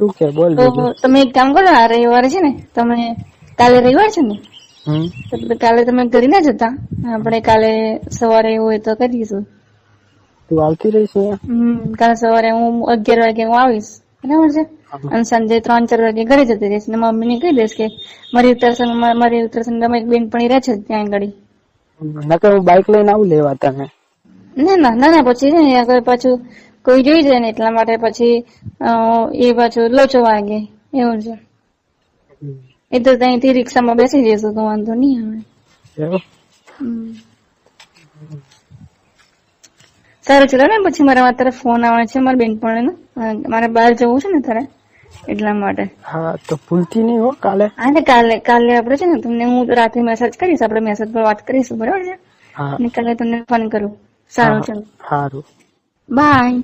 શું કે બોલ તો તમે એક કામ કરો, આ રવિવારે છે ને તમે કાલે રવિવાર છે ને તો કાલે તમે ઘરે ના જતા, આપણે કાલે સવારે એવું હોય તો કરીશું. તું આવતી રહીશ? કાલે સવારે હું 11 વાગે હું આવીશ, બરાબર છે? અને સાંજે 3-4 વાગે ઘરે જતી રહીશ ને મમ્મી ને કહી દઈશ કે મારી ઉત્તરાસંગ તમે એક બેનપણી રહે છે ત્યાં આગળ. નકર હું બાઇક લઈને આવું લેવા તને. ના પછી છે ને આગળ પાછું કોઈ જોઈ જાય ને એટલા માટે પછી એ પાછું લોચો વાગે એવું છે. એ તો ત્યાંથી રિક્ષામાં બેસી જઈશું તો વાંધો નહીં આવે. સારું ચલો ને, પછી મારા તરફ ફોન આવે છે મારા બેનપણીનો, મારે બહાર જવું છે ને તારે એટલા માટે. હા તો ભૂલતી નહીં હો કાલે. હા ને કાલે આપડે છે ને તમને હું રાતે મેસેજ કરીશ, આપણે મેસેજ પર વાત કરીશું, બરાબર છે? હા અને કાલે તમને ફોન કરું. સારું ચલો, સારું, બાય.